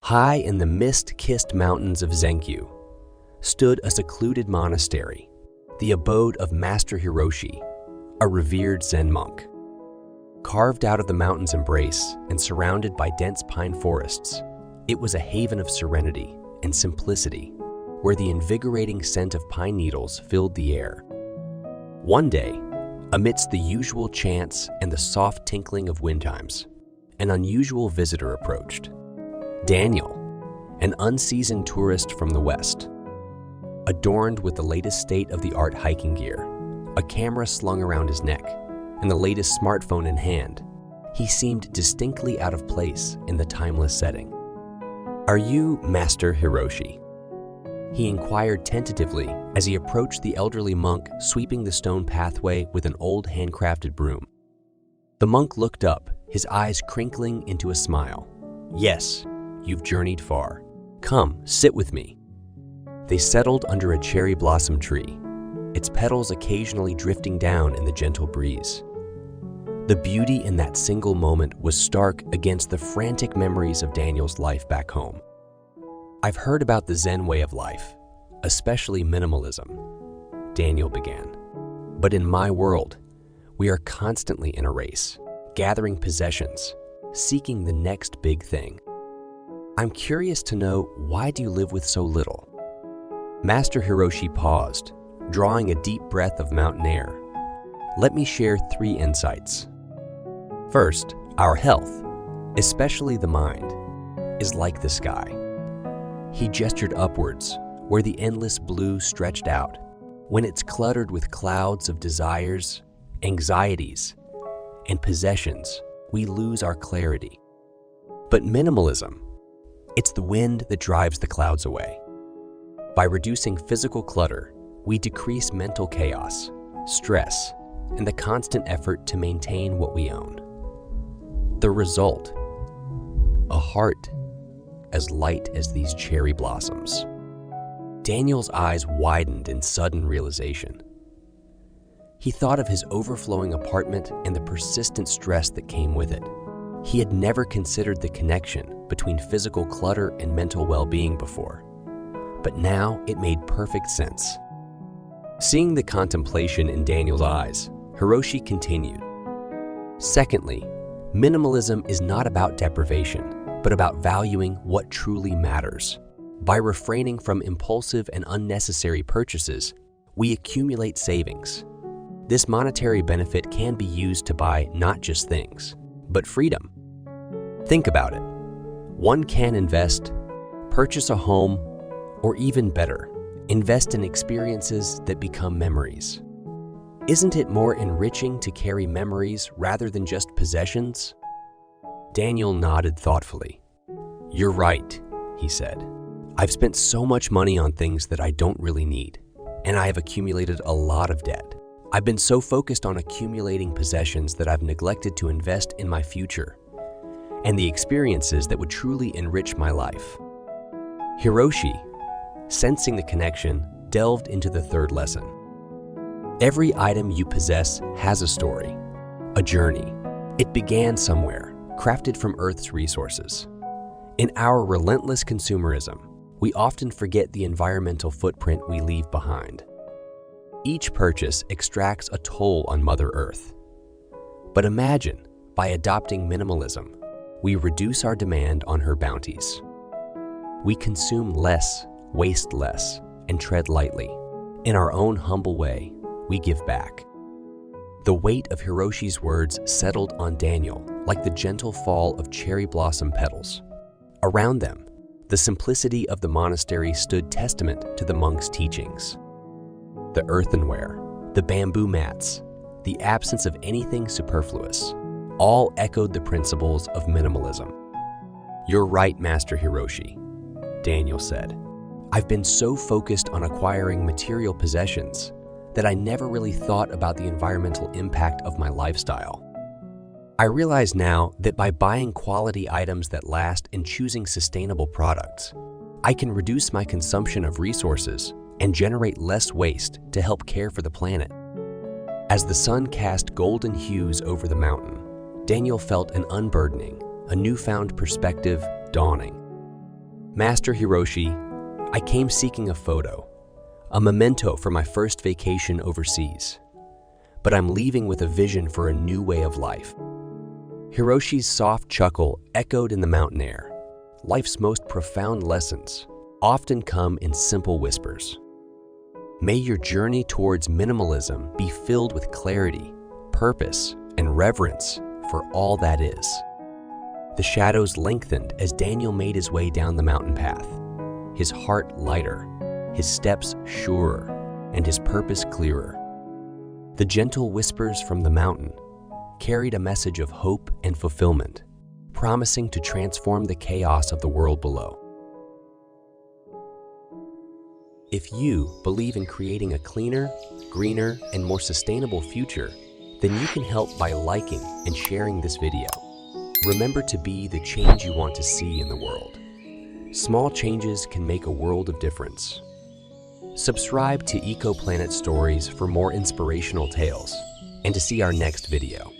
High in the mist-kissed mountains of Zenkyu stood a secluded monastery, the abode of Master Hiroshi, a revered Zen monk. Carved out of the mountain's embrace and surrounded by dense pine forests, it was a haven of serenity and simplicity, where the invigorating scent of pine needles filled the air. One day, amidst the usual chants and the soft tinkling of wind chimes, an unusual visitor approached. Daniel, an unseasoned tourist from the West. Adorned with the latest state-of-the-art hiking gear, a camera slung around his neck, and the latest smartphone in hand, he seemed distinctly out of place in the timeless setting. "Are you Master Hiroshi?" he inquired tentatively as he approached the elderly monk sweeping the stone pathway with an old handcrafted broom. The monk looked up, his eyes crinkling into a smile. "Yes, you've journeyed far. Come, sit with me." They settled under a cherry blossom tree, its petals occasionally drifting down in the gentle breeze. The beauty in that single moment was stark against the frantic memories of Daniel's life back home. "I've heard about the Zen way of life, especially minimalism," Daniel began. "But in my world, we are constantly in a race, gathering possessions, seeking the next big thing. I'm curious to know, why do you live with so little?" Master Hiroshi paused, drawing a deep breath of mountain air. "Let me share 3 insights. First, our health, especially the mind, is like the sky." He gestured upwards, where the endless blue stretched out. When it's cluttered with clouds of desires, anxieties, and possessions, we lose our clarity. But minimalism, it's the wind that drives the clouds away. By reducing physical clutter, we decrease mental chaos, stress, and the constant effort to maintain what we own. The result, a heart as light as these cherry blossoms. Daniel's eyes widened in sudden realization. He thought of his overflowing apartment and the persistent stress that came with it. He had never considered the connection between physical clutter and mental well-being before, but now it made perfect sense. Seeing the contemplation in Daniel's eyes, Hiroshi continued. "Secondly, minimalism is not about deprivation, but about valuing what truly matters. By refraining from impulsive and unnecessary purchases, we accumulate savings. This monetary benefit can be used to buy not just things, but freedom. Think about it. One can invest, purchase a home, or even better, invest in experiences that become memories. Isn't it more enriching to carry memories rather than just possessions?" Daniel nodded thoughtfully. "You're right," he said. "I've spent so much money on things that I don't really need, and I have accumulated a lot of debt. I've been so focused on accumulating possessions that I've neglected to invest in my future and the experiences that would truly enrich my life." Hiroshi, sensing the connection, delved into the 3rd lesson. Every item you possess has a story, a journey. It began somewhere, crafted from Earth's resources. In our relentless consumerism, we often forget the environmental footprint we leave behind. Each purchase extracts a toll on Mother Earth. But imagine, by adopting minimalism, we reduce our demand on her bounties. We consume less, waste less, and tread lightly. In our own humble way, we give back. The weight of Hiroshi's words settled on Daniel like the gentle fall of cherry blossom petals. Around them, the simplicity of the monastery stood testament to the monk's teachings. The earthenware, the bamboo mats, the absence of anything superfluous, all echoed the principles of minimalism. "You're right, Master Hiroshi," Daniel said. "I've been so focused on acquiring material possessions that I never really thought about the environmental impact of my lifestyle. I realize now that by buying quality items that last and choosing sustainable products, I can reduce my consumption of resources and generate less waste to help care for the planet." As the sun cast golden hues over the mountain, Daniel felt an unburdening, a newfound perspective dawning. Master Hiroshi, I came seeking a photo, a memento for my first vacation overseas. But I'm leaving with a vision for a new way of life. Hiroshi's soft chuckle echoed in the mountain air. Life's most profound lessons often come in simple whispers. May your journey towards minimalism be filled with clarity, purpose, and reverence for all that is. The shadows lengthened as Daniel made his way down the mountain path, his heart lighter, his steps surer, and his purpose clearer. The gentle whispers from the mountain carried a message of hope and fulfillment, promising to transform the chaos of the world below. If you believe in creating a cleaner, greener, and more sustainable future, then you can help by liking and sharing this video. Remember to be the change you want to see in the world. Small changes can make a world of difference. Subscribe to EcoPlanet Stories for more inspirational tales and to see our next video.